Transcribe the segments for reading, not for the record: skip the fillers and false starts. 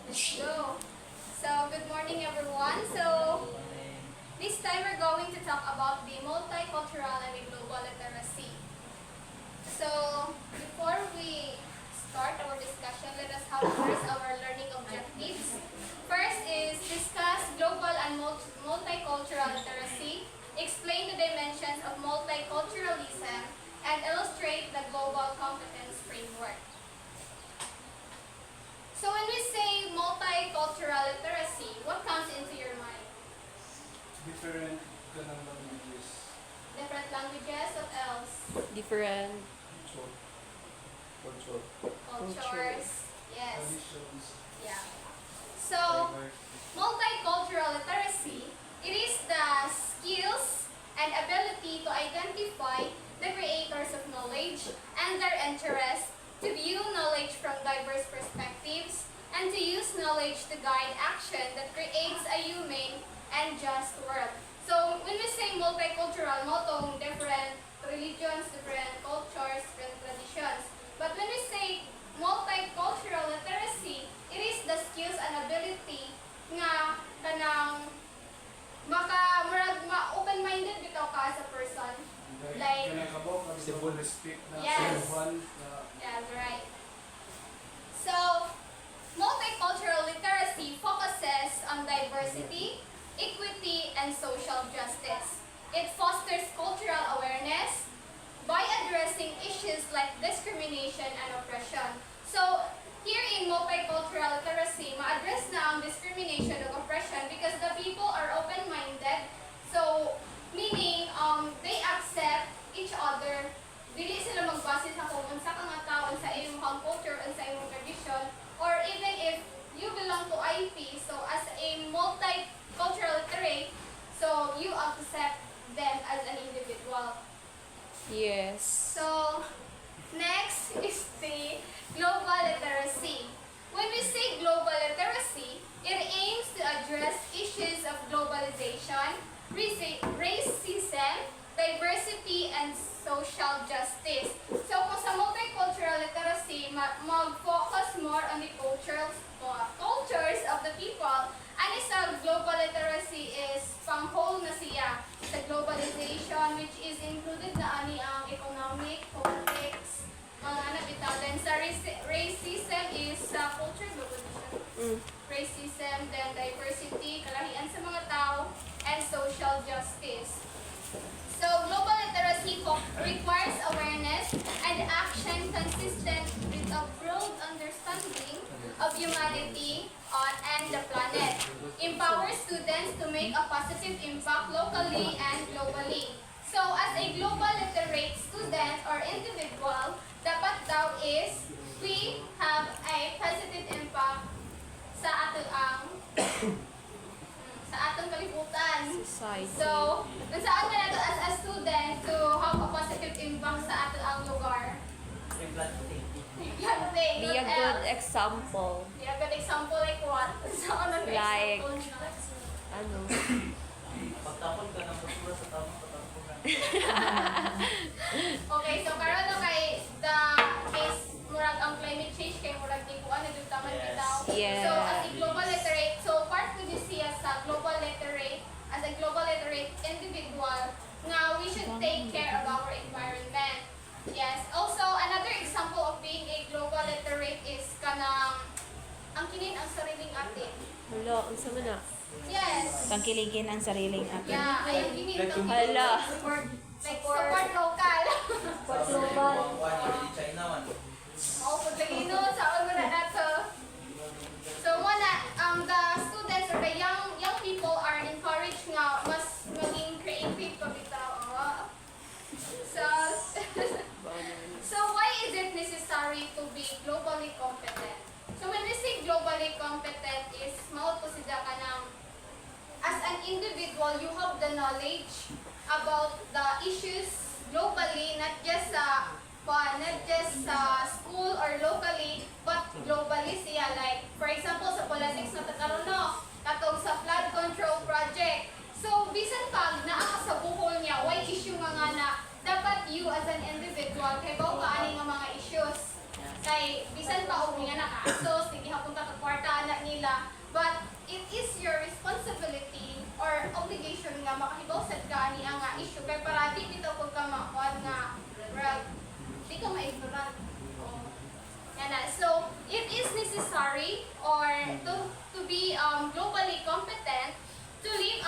Let's go. So, good morning everyone. So, this time we're going to talk about the multicultural and the global literacy. So, before we start our discussion, let us have first our learning objectives. First is discuss global and multicultural literacy, explain the dimensions of multiculturalism, and illustrate the global competence framework. So when we say multicultural literacy, what comes into your mind? Different languages. Different languages, what else? Different Cultures. Yes. Traditions. Yeah. So, multicultural literacy, it is the skills and ability to identify the creators of knowledge and their interests, to view knowledge from diverse perspectives, and to use knowledge to guide action that creates a humane and just world. So, when we say multicultural, motong different religions, different cultures, different traditions. But when we say multicultural literacy, it is the skills and ability nga kanang open-minded bitaw ka as a person. Like, Civil respect na yes. sa one. That's right. So, multicultural literacy focuses on diversity, equity, and social justice. It fosters cultural awareness by addressing issues like discrimination and oppression. So, here in multicultural literacy, ma-address na ang discrimination and oppression because the people are open-minded. So, meaning, they accept each other. Dili sila magbase sa kung unsa ka nga tao, sa imong culture, sa imong tradition, or even if you belong to IP, so as a multicultural literate, so you accept them as an individual. Yes. So, next is the global literacy. When we say global literacy, it aims to address issues of globalization, racism, diversity, and social justice. So, kung sa multicultural literacy, mag-focus more on the cultures of the people. And sa global literacy is pang-whole na siya sa globalization, which is included na ani ang economic, politics, mga nabitaw. Then sa racism is sa culture globalization. Racism, then diversity, kalahian sa mga tao, and social justice. So, global literacy requires awareness and action consistent with a broad understanding of humanity and the planet. Empowers students to make a positive impact locally and globally. So, as a global literate student or individual, dapat daw is we have a positive impact sa atong kalibutan. Society. So, saan ka nato as a student to have a positive impact sa ato ang lugar? Be a good example. Be a good example like what? Saan ang Like, example niya? Ano? Pagtapon ka ng basura sa tapon patapon ka. Okay, so karon no kay the case murag ang climate change kay murag di ko ano dugtaman Yes. bitaw. Yes. So as a global literate, so part ko this siya sa global literate as a global literate individual nga we should take care of our environment. Yes. Also another example of being a global literate is kanang ang kinin ang sariling atin. Hala, ang sama na. Yes. Pangkiligin ang sariling atin. Yeah, ayun kinin Like tong Hala. support local. Di China man. Oh, paglagino, saan mo na nato? So, muna, the students or the young people are encouraged nga mas maging creative pabitaw. So, so why is it necessary to be globally competent? So, when we say globally competent is, maot po sila ka ng, as an individual, you have the knowledge about the issues globally, not just sa school or locally, but globally siya. Like, for example, sa politics na takaroon no, katong sa flood control project. So, bisan pag naa ka sa buhol niya, why issue nga na dapat you as an individual, kay bao ka ani nga mga issues. Kay bisan pa og nga naka-asos, hindi hapon ka kwarta anak nila, it is your responsibility or obligation nga makahibaw sad ka ni nga issue kay para di bitaw pag ka makuan nga brag di ka ma-ignorant. Yan na. So it is necessary or to be globally competent to live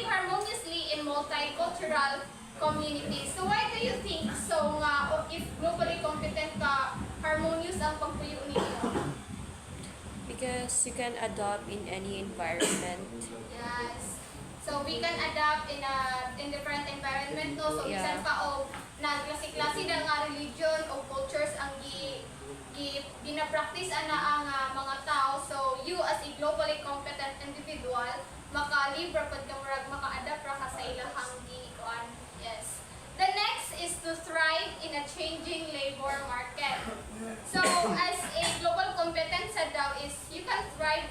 harmoniously in multicultural communities. So why do you think so nga if globally competent ka harmonious ang pagpuyo ninyo? Because you can adopt in any environment. Yes. So we can adapt in different environment no. So Yeah. bisan pa og nagklase-klase na nga religion o cultures ang gina-practice ana ang mga tao. So you as a globally competent individual maka-libre pud ka murag maka-adapt ra ka sa ilahang gikuan. Yes. The next is to thrive in a changing labor market. So as a global competence daw is you can thrive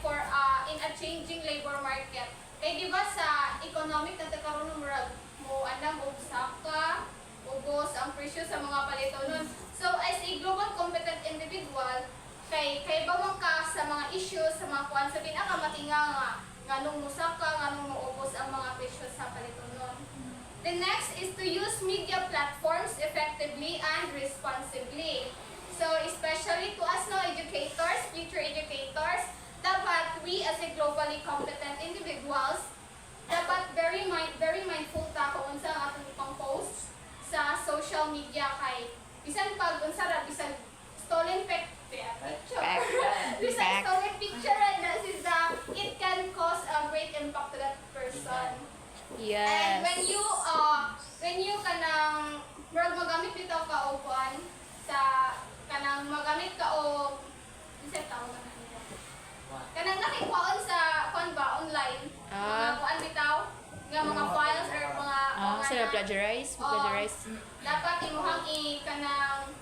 in a changing labor market. Kay di ba sa economic na karon murag mo anang og saka ubos ang presyo sa mga palito nun. So as a global competent individual kay ba man ka sa mga issues sa mga kuan sa pinakamatinga nga nganong musaka nganong maubos ang mga presyo sa palito nun. The next is to use media platforms effectively and responsibly. So especially to us no educators, future educators, dapat we as a globally competent individuals dapat very mindful ta kung unsa ang atong pang-post sa social media kay bisan pag unsa ra bisan stolen picture bisan stolen picture na siya it can cause a great impact to that person. Yes. And when you kanang murag magamit bitaw ka og kuan sa kanang magamit ka og isa tawag na nila. Kanang nakikuan sa kuan ba online. Mga kuan bitaw nga mga files or mga Sila plagiarize? Plagiarize? dapat imuhang kanang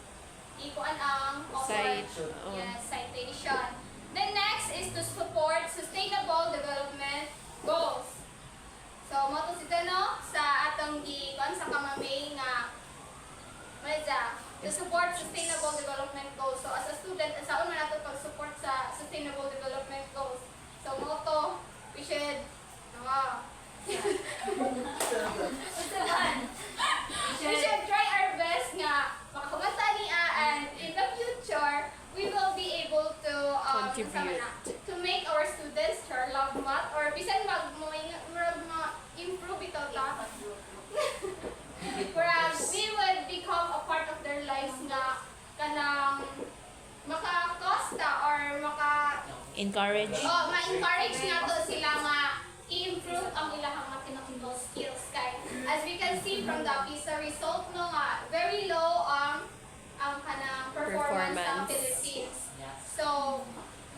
ikuan ang Cite. Yes, citation. The next is to support sustainable development goals. So, mo to sila no sa atong gikuan sa kamamay nga to support sustainable development goals. So, as a student, saon man nato pag-support sa sustainable development goals. So, mo to we should we should try our best nga makakabata niya and in the future we will be able to Contribute. to make our students love math or bisan improve ito ta. Whereas we would become a part of their lives nga kanang maka-costa or Encourage. ma-encourage nga to sila nga i-improve ang ilang mathematical skills kay as we can see from the PISA result no nga very low ang kanang performance ng Philippines. So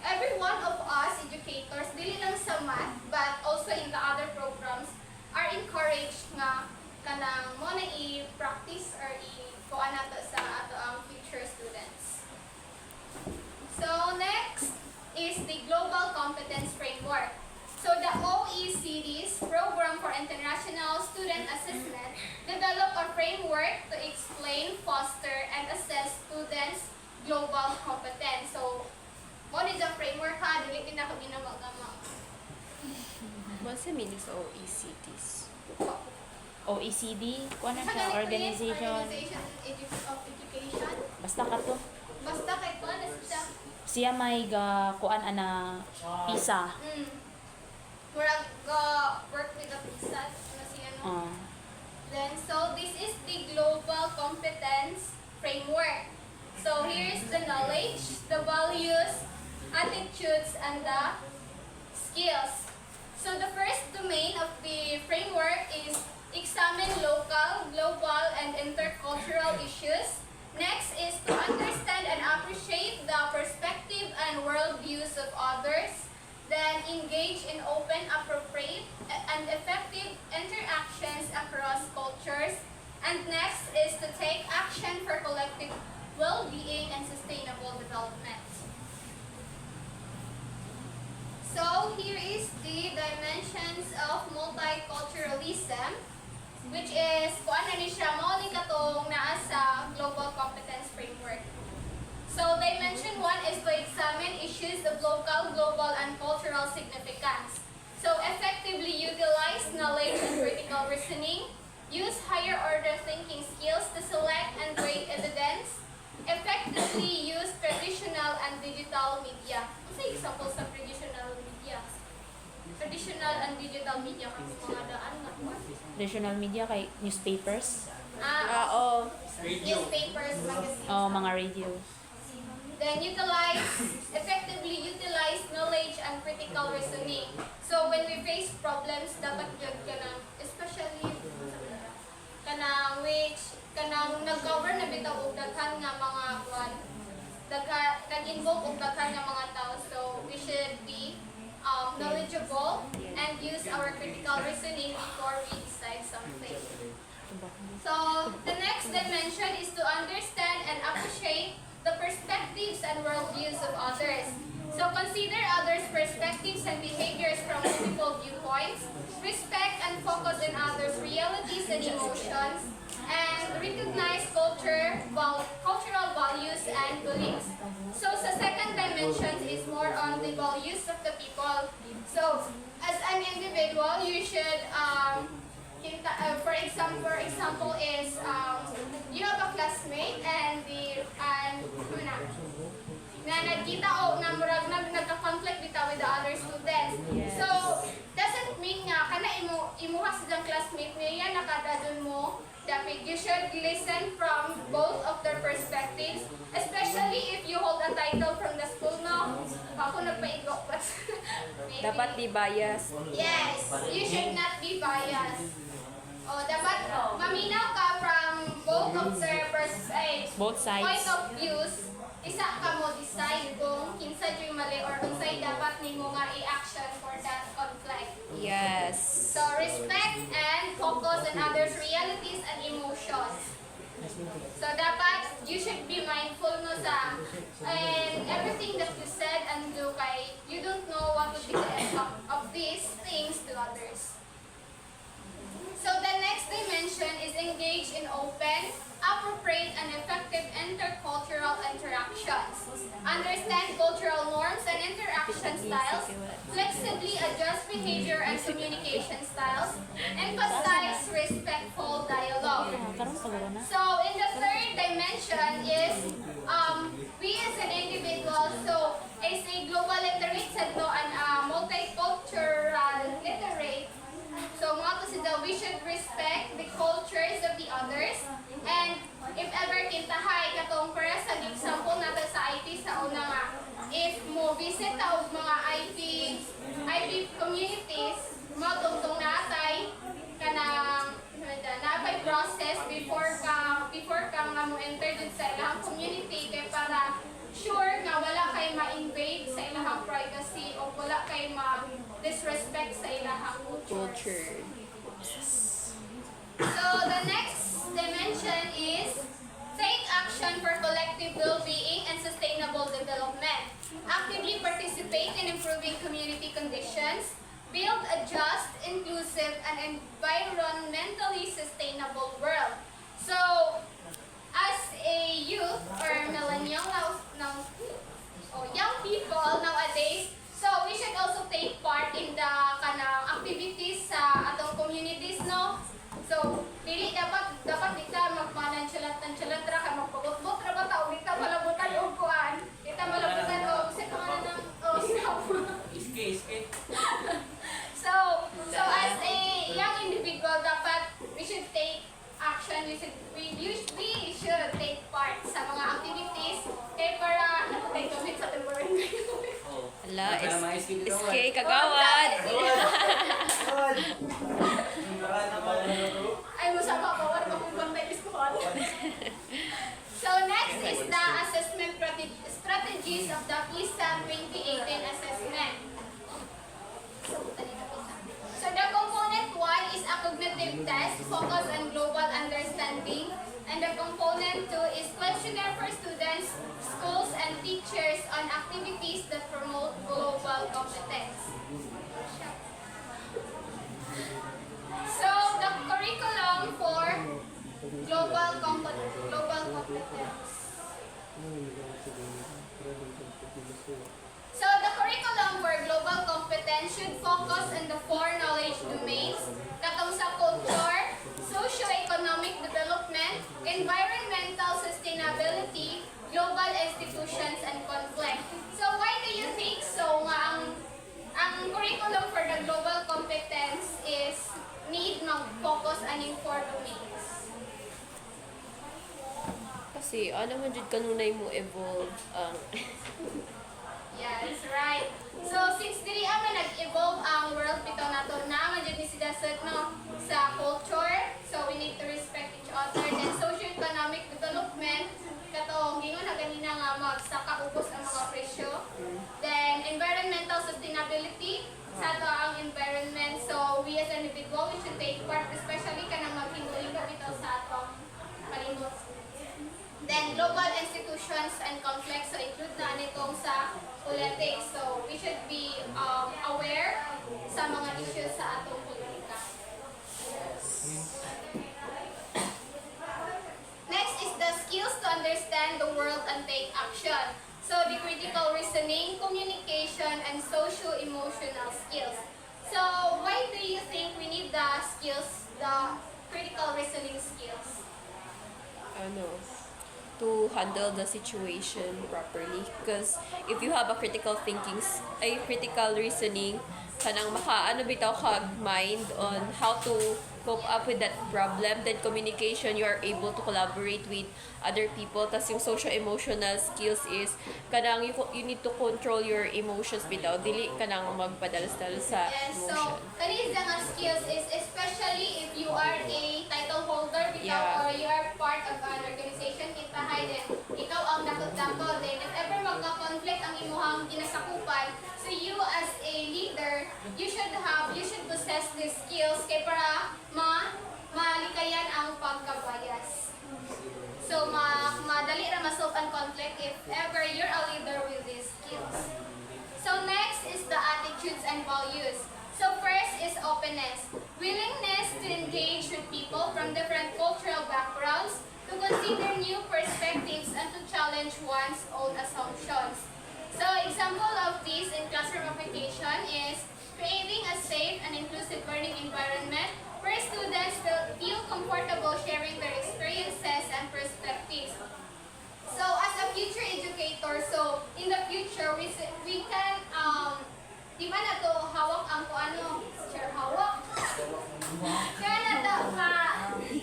every one of us educators dili lang sa math but also in the other programs are encouraged nga kanang mo na i-practice or i-kuan nato sa ato ang future students. So next is the Global Competence Framework. So the OECD's Program for International Student Assessment developed a framework to explain, foster, and assess students' global competence. So, mo ni the framework ha, dili din ako ginamagama. What's the meaning sa OECDs? OECD, kuan na siya, organization. of Education. Basta ka to. Basta kay kuan na siya. Siya may kuan ana PISA. Murag work with the PISA na siya no. Then, so this is the Global Competence Framework. So here's the knowledge, the values, attitudes, and the skills. So the first domain of the framework is examine local, global, and intercultural issues. Next is to understand and appreciate the perspective and worldviews of others. Then engage in open, appropriate, and effective interactions across cultures. And next is to take action for collective well-being and sustainable development. So here is the dimensions of multiculturalism, which is kuan na ni siya mao ni katong naa sa Global Competence Framework. So dimension 1 is to examine issues of local, global, and cultural significance. So effectively utilize knowledge and critical reasoning, use higher order thinking skills to select and weigh evidence, effectively use traditional and digital media. Ano sa example sa traditional media? Traditional and digital media kasi mga daan nga po. Traditional media kay newspapers. Oo. Newspapers, magazines. Mga radio. Then effectively utilize knowledge and critical reasoning. So when we face problems, dapat yun ka na, especially kanang nag-cover na bitaw og daghan nga mga kwan, nag-invoke og daghan nga mga tao. So we should be knowledgeable and use our critical reasoning before we decide something. So the next dimension is to understand and appreciate the perspectives and worldviews of others. So consider others' perspectives and behaviors from multiple viewpoints, respect and focus on others' realities and emotions, and recognize cultural values and beliefs. So sa second dimension is more on the values of the people. So as an individual, you should for example is you have a classmate and na nagkita o na murag na nagka-conflict bitaw with the other students. Yes. So doesn't mean nga kana imuha silang classmate niya nakadadon mo. Dapat you should listen from both of their perspectives, especially if you hold a title from the school, no? Ako nagpaigo. Dapat di bias. Yes, you should not be biased. Dapat maminaw ka from both of their Both sides. point of views. Isa ka mo decide kung kinsa yung mali or unsay dapat nimo nga i-action for that conflict. Yes. So respect and focus on others' realities and emotions. So dapat you should be mindful no sa and everything that you said and do kay you don't know what would be the effect of these things to others. So the next dimension is engage in open, appropriate, and effective intercultural interactions. Understand cultural norms and interaction styles, flexibly adjust behavior and communication styles, emphasize respectful dialogue. So in the third dimension is we as an individual, so as a global literate said no, and multicultural literate. So mga to sila, we should respect the cultures of the others, and if ever kintahay katong para sa example natin sa IT sa una nga, if mo visit ta og mga IT communities, mo tungtong natay kanang napay process before ka nga mo enter dun sa ilang community kay para sure nga wala kay ma-invade sa ilang privacy o wala kay ma-disrespect sa ilang culture. So the next dimension is take action for collective well-being and sustainable development. Actively participate in improving community conditions. Build a just, inclusive, and environmentally sustainable world. So, as a youth or millennial young people nowadays, so we should also take part in the activities sa atong communities, no? So, dili dapat di ka magmananchalat ra ka magpagutbot ra ba ta o di ka malabutan og kuan. Di ta malabutan og sa pangalan ng Iske. So as a young individual, dapat we should take action. We should take part sa mga activities kay para natay gamit sa temporary. Ala, SK kagawad. Ay, musama pa wala kung bantay is ko. So next is the assessment strategies of the PISA 2018 assessment. So the component 1 is a cognitive test focused on global understanding, and the component 2 is questionnaire for students, schools, and teachers on activities that promote global competence. So the curriculum for global competence. So the curriculum for global competence should focus on the four knowledge domains, katong sa culture, socio-economic development, environmental sustainability, global institutions, and conflict. So why do you think so nga ang curriculum for the global competence is need mag-focus aning four domains? Kasi ano man jud kanunay mo evolve ang Yes, right. So, since dili man nag-evolve ang world bitaw nato na man jud ni si Dasot no sa culture, so we need to respect each other. Then socio-economic development, katong gingon na ganina nga magsaka ubos ang mga presyo. Then environmental sustainability, sa ato ang environment. So, we as an individual, we should take part, especially kanang maghingo-hingo bitaw sa atong palibot. Then global institutions and conflicts, so include na nitong sa politics. So we should be aware sa mga issues sa atong politika. Next is the skills to understand the world and take action. So the critical reasoning, communication, and social-emotional skills. So why do you think we need the skills, the critical reasoning skills? ano to handle the situation properly, because if you have a critical thinking ay critical reasoning kanang maka bitaw kag mind on how to cope up with that problem, then communication, you are able to collaborate with other people. Tas yung social emotional skills is kanang you need to control your emotions bitaw, dili kanang magpadalas-dalas sa Yes, emotion. so kanis nga skills is especially if you are a title holder bitaw, Yeah. or you are part of an organization kintahay, then ikaw ang nakot-dakot, then if ever magka-conflict ang imuhang ginasakupan, so you as a leader, you should possess these skills kay para malikayan ang pagkabayas. So madali ra ma-solve ang conflict if ever you're a leader with these skills. So next is the attitudes and values. So first is openness. Willingness to engage with people from different cultural backgrounds, to consider new perspectives, and to challenge one's own assumptions. So example of this in classroom application is creating a safe and inclusive learning environment where students feel comfortable sharing their experiences and perspectives. So as a future educator, so in the future we can di ba na to hawak ang ano, share hawak. Kaya na to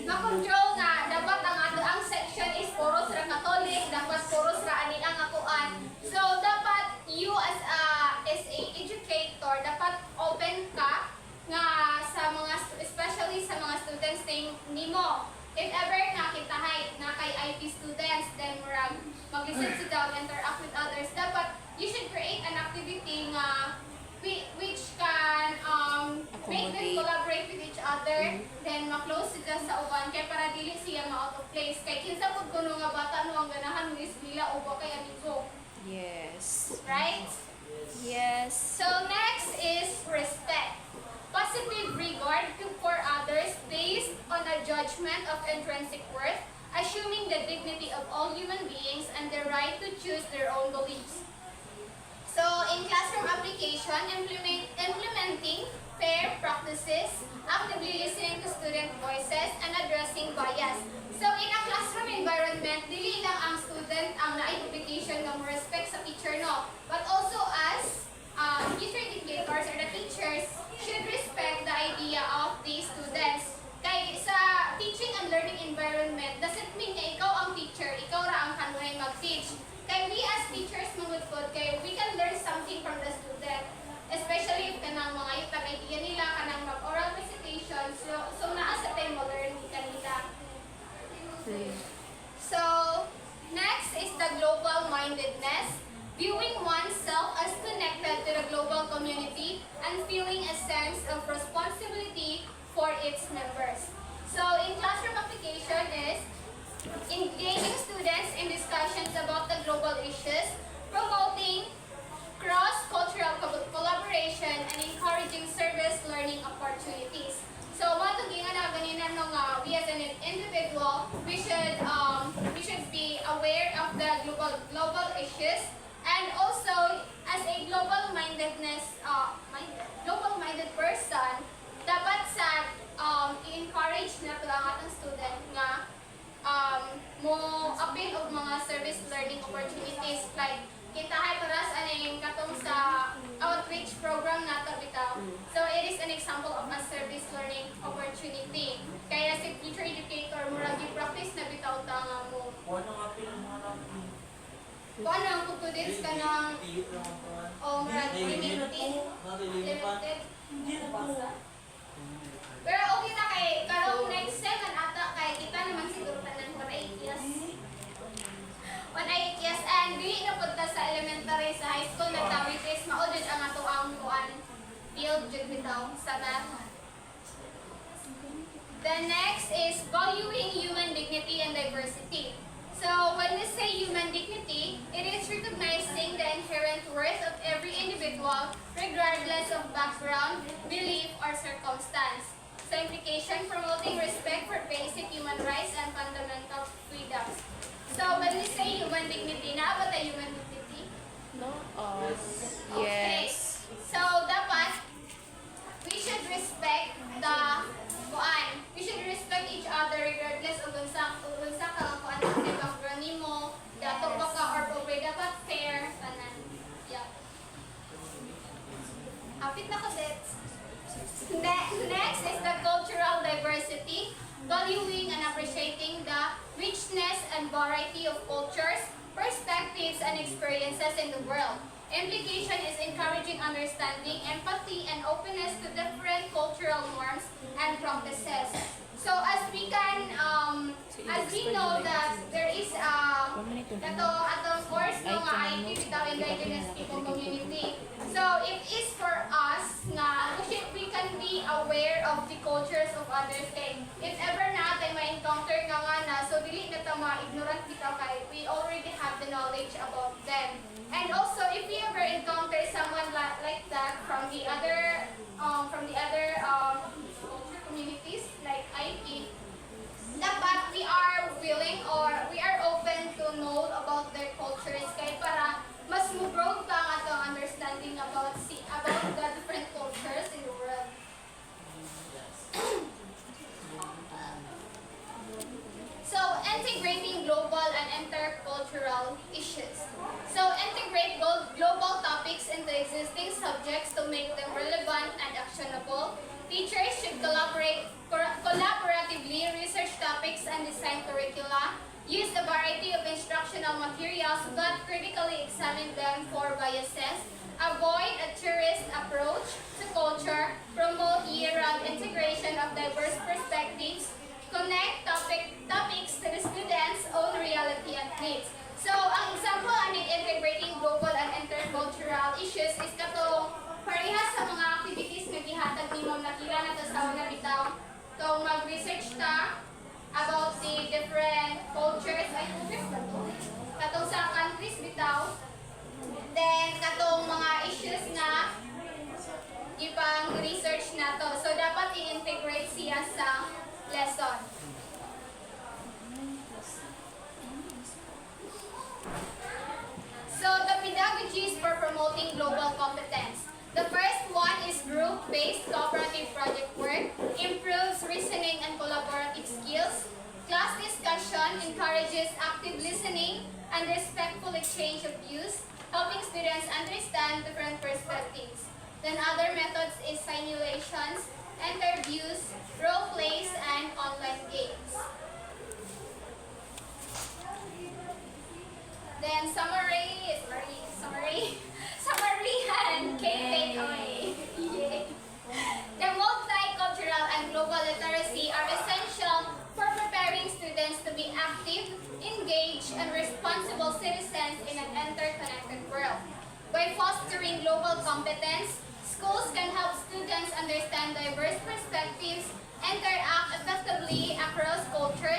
ma-control nga dapat ang ato ang section is puro sa Catholic, dapat puro sa ani ang akuan. So dapat you as a educator dapat open ka nga sa mga especially sa mga students nimo. If ever nakitahay na kay IT students, then mag-listen sila, interact with others, dapat you should create an activity nga which can make them Accommodate. collaborate with each other, then ma-close sila sa uban kay para dili siya ma-out of place. Kay kinsa pud kuno nga bata no ang ganahan mo is nila uba kay amigo. Yes. Right? Yes. So next is respect. Positive regard for others based on a judgment of intrinsic worth, assuming the dignity of all human beings and the right to choose their own beliefs. So in classroom application, implementing fair practices, actively listening to student voices, and addressing bias. So in a classroom environment, dili lang ang student ang na-obligation ng respect sa teacher, no? But also as teacher educators or the teachers should respect the idea of the students. Kay sa teaching and learning environment, doesn't mean na ikaw ang teacher, ikaw ra ang kanunay mag-teach. Kay we as teachers mangudkod, kay we can learn something from the student. Especially if kanang mga yung idea nila, kanang mag-oral presentation, so naa sa time mo learn kanila. So, next is the global mindedness. Viewing oneself as connected to the global community and feeling a sense of responsibility for its members. So, in classroom application is engaging students in discussions about the global issues, promoting cross-cultural collaboration, and encouraging service learning opportunities. So, mga tugingan na ganina we as an individual, we should be aware of the global example of a service learning opportunity. Kaya si teacher educator, murag i-practice na bitaw tanga mo. Ano nga mga natin? Kung ano ang kutulis ka ng Tiyo lang ang o murag limited. Limited. Hindi na po. Pero okay na kay karong next sem ata kay kita naman siguro tanan 1 years. 1 years and dili na punta sa elementary sa high school nagtawid is maudod ang ato ang kuan field jud bitaw sa math. The next is valuing human dignity and diversity. So when we say human dignity, it is recognizing the inherent worth of every individual regardless of background, belief, or circumstance. So implication, promoting respect for basic human rights and fundamental freedoms. So when we say human dignity, na ba tayo human dignity? No? Okay. Yes. So dapat we should respect the kuan. We should respect each other regardless of unsa ka kuan sa background nimo, dato ba ka or pobre dapat fair tanan. Yeah. Hapit na ko dets. Next is the cultural diversity, valuing and appreciating the richness and variety of cultures, perspectives, and experiences in the world. Implication is encouraging understanding, empathy, and openness to different cultural norms and practices. So as we can, as we know that there is atong course no nga IT bitaw indigenous people community. So it is for us nga we can be aware of the cultures of others. Kay if ever natin ma-encounter nga na, so dili na ta ma-ignorant bitaw kay we already have the knowledge about them. And also if we ever encounter someone like that from the other culture communities like IT, dapat we are willing or we are open to know about their cultures kay para mas mo-broad pa ang atong understanding about the different cultures in the world. So, integrating global and intercultural issues. So, integrate global topics into existing subjects to make them relevant and actionable. Teachers should collaboratively research topics and design curricula, use a variety of instructional materials but critically examine them for biases, avoid a tourist approach to culture, promote year-round integration of diverse perspectives, connect topics to the students' own reality and needs. So, ang example ani integrating global and intercultural issues is katong parehas sa mga activities nga gihatag nimo nakita na ta sa una bitaw. So, mag-research ta about the different cultures ay katong sa countries bitaw. Then katong mga issues na ipang research na to. So, dapat i-integrate siya sa lesson. So, the pedagogies for promoting global competence. The first one is group-based cooperative project work, improves reasoning and collaborative skills. Class discussion encourages active listening and respectful exchange of views, helping students understand different perspectives. Then other methods is simulations, interviews, role plays, and online games. Then summary and key takeaway. Yeah. The multicultural and global literacy are essential for preparing students to be active, engaged, and responsible citizens in an interconnected world. By fostering global competence, schools can help students understand diverse perspectives, interact effectively across cultures,